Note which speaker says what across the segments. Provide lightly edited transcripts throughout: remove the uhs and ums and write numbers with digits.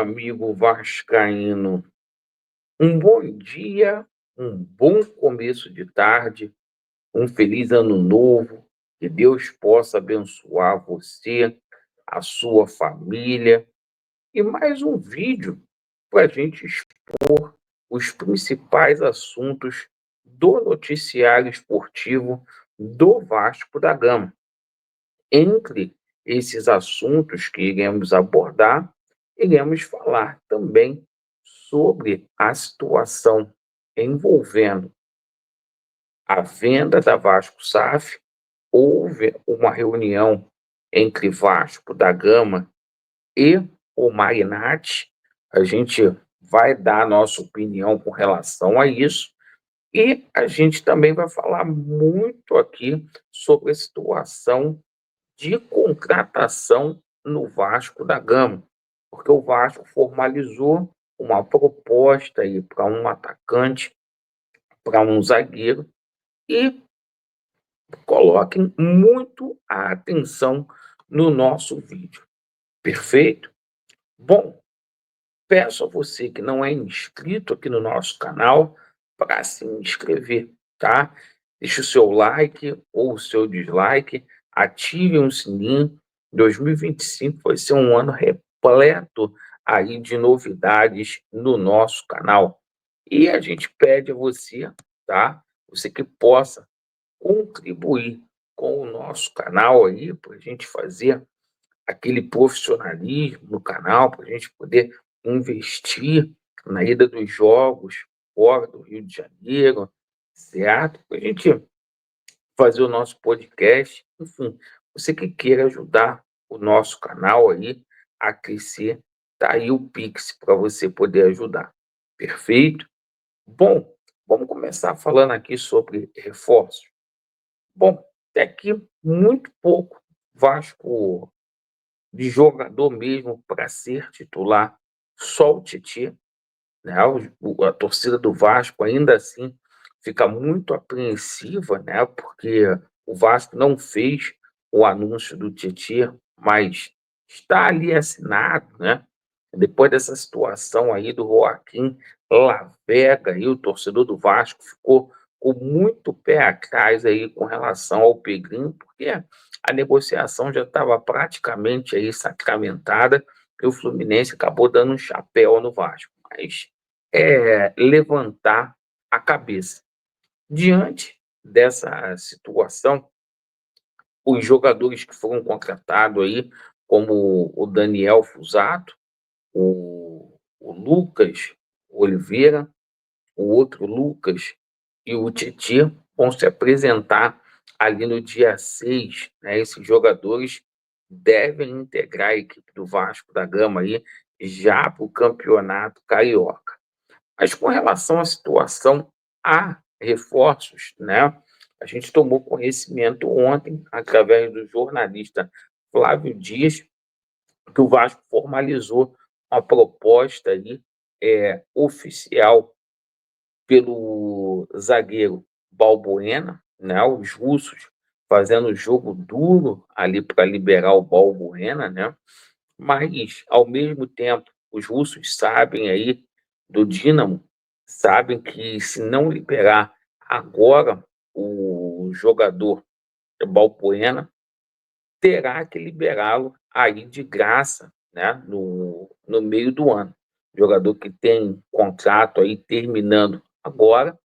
Speaker 1: amigo vascaíno. Um bom dia, um bom começo de tarde, um feliz ano novo. Que Deus possa abençoar você, a sua família. E mais um vídeo para a gente expor os principais assuntos do noticiário esportivo do Vasco da Gama. Entre esses assuntos que iremos abordar, iremos falar também sobre a situação envolvendo a venda da Vasco SAF. Houve uma reunião entre Vasco da Gama e o Marinatti. A gente vai dar a nossa opinião com relação a isso. E a gente também vai falar muito aqui sobre a situação de contratação no Vasco da Gama, porque o Vasco formalizou uma proposta aí para um atacante, para um zagueiro, e coloquem muito a atenção no nosso vídeo. Perfeito? Bom, peço a você que não é inscrito aqui no nosso canal para se inscrever, tá? Deixe o seu like ou o seu dislike, ative o sininho. 2025 vai ser um ano repleto aí de novidades no nosso canal. E a gente pede a você, tá? Você que possa contribuir com o nosso canal aí, para a gente fazer aquele profissionalismo no canal, para a gente poder investir na ida dos jogos fora do Rio de Janeiro, certo? Para a gente fazer o nosso podcast, enfim, você que queira ajudar o nosso canal aí a crescer, tá aí o Pix para você poder ajudar. Perfeito? Bom, vamos começar falando aqui sobre reforços. Bom, até aqui muito pouco Vasco de jogador mesmo para ser titular, só o Titi, né? A torcida do Vasco ainda assim fica muito apreensiva, né? Porque o Vasco não fez o anúncio do Titi, mas está ali assinado, né? Depois dessa situação aí do Joaquim Lavega, aí, o torcedor do Vasco ficou com muito pé atrás aí com relação ao Pedrinho, porque a negociação já estava praticamente aí sacramentada e o Fluminense acabou dando um chapéu no Vasco. Mas levantar a cabeça. Diante dessa situação, os jogadores que foram contratados aí, como o Daniel Fusato, o Lucas Oliveira, o outro Lucas e o Titi vão se apresentar ali no dia 6, né? Esses jogadores devem integrar a equipe do Vasco da Gama aí já para o Campeonato Carioca. Mas com relação à situação a reforços, né? A gente tomou conhecimento ontem, através do jornalista Flávio Dias, que o Vasco formalizou uma proposta aí, oficial pelo zagueiro Balbuena, né? Os russos fazendo jogo duro ali para liberar o Balbuena, né? Mas, ao mesmo tempo, os russos sabem aí do Dínamo, sabem que se não liberar agora o jogador Balbuena, terá que liberá-lo aí de graça, né, no meio do ano. Jogador que tem contrato aí terminando agora,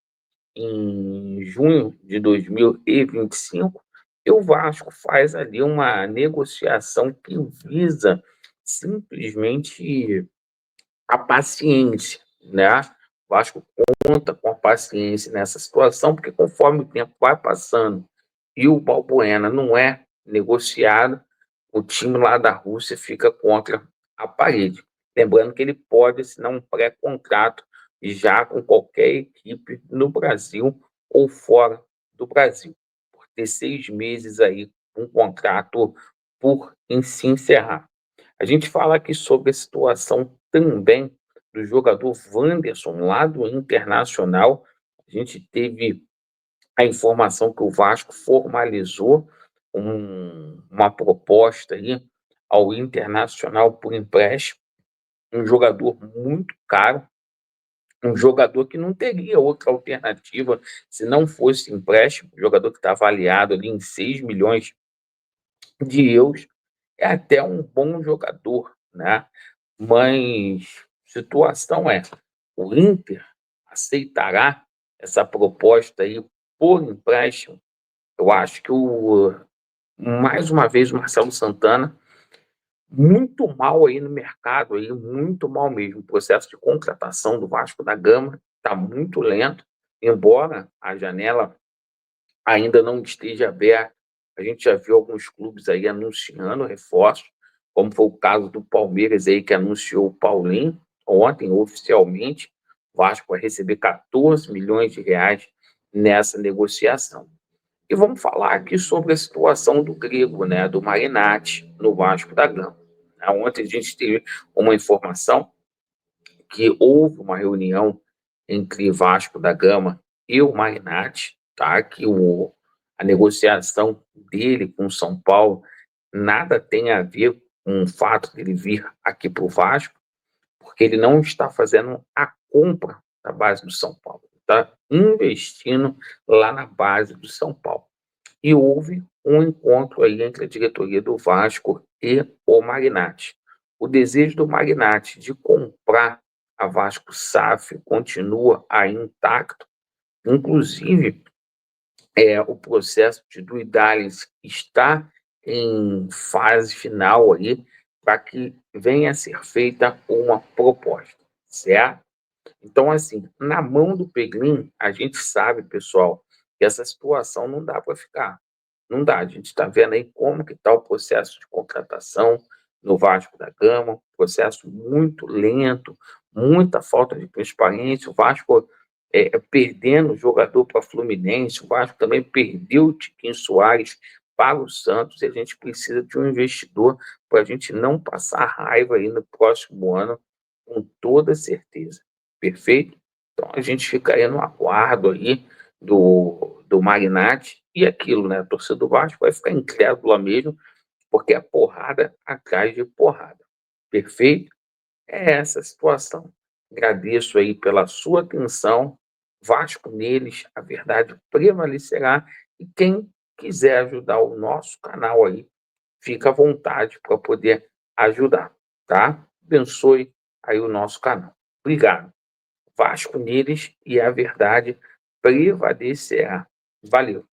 Speaker 1: em junho de 2025, e o Vasco faz ali uma negociação que visa simplesmente a paciência, né? O Vasco conta com a paciência nessa situação, porque conforme o tempo vai passando e o Balbuena não é negociado, o time lá da Rússia fica contra a parede. Lembrando que ele pode assinar um pré-contrato já com qualquer equipe no Brasil ou fora do Brasil, por ter 6 meses aí, um contrato por se encerrar. A gente fala aqui sobre a situação também do jogador Wanderson, lá do Internacional. A gente teve a informação que o Vasco formalizou uma proposta aí ao Internacional por empréstimo. um jogador muito caro, um jogador que não teria outra alternativa se não fosse empréstimo, um jogador que está avaliado ali em 6 milhões de euros, é até um bom jogador, né? Mas situação é, o Inter aceitará essa proposta aí por empréstimo? Eu acho que mais uma vez o Marcelo Santana muito mal aí no mercado, aí, muito mal mesmo. O processo de contratação do Vasco da Gama está muito lento, embora a janela ainda não esteja aberta. A gente já viu alguns clubes aí anunciando reforços, como foi o caso do Palmeiras aí, que anunciou o Paulinho ontem, oficialmente. O Vasco vai receber 14 milhões de reais nessa negociação. E vamos falar aqui sobre a situação do grego, né, do Marinatti, no Vasco da Gama. Ontem a gente teve uma informação que houve uma reunião entre Vasco da Gama e o Marinatti, tá? Que a negociação dele com o São Paulo nada tem a ver com o fato dele vir aqui para o Vasco, porque ele não está fazendo a compra da base do São Paulo, está investindo lá na base do São Paulo. E houve um encontro aí entre a diretoria do Vasco e o Marinatti. O desejo do Marinatti de comprar a Vasco SAF continua aí intacto, inclusive o processo de due diligence está em fase final aí para que venha a ser feita uma proposta, certo? Então, assim, na mão do Peglin, a gente sabe, pessoal, que essa situação não dá para ficar. Não dá. A gente está vendo aí como que está o processo de contratação no Vasco da Gama, processo muito lento, muita falta de transparência. O Vasco perdendo o jogador para Fluminense, o Vasco também perdeu o Tiquinho Soares para o Santos, e a gente precisa de um investidor para a gente não passar raiva aí no próximo ano, com toda certeza. Perfeito? Então a gente ficaria no aguardo aí do Marinatti e aquilo, né? A torcida do Vasco vai ficar incrédula mesmo, porque é porrada atrás de porrada. Perfeito? É essa a situação. Agradeço aí pela sua atenção. Vasco neles, a verdade prevalecerá. E quem quiser ajudar o nosso canal aí, fica à vontade para poder ajudar, tá? Abençoe aí o nosso canal. Obrigado. Vasco neles e a verdade prevalecerá. Valeu.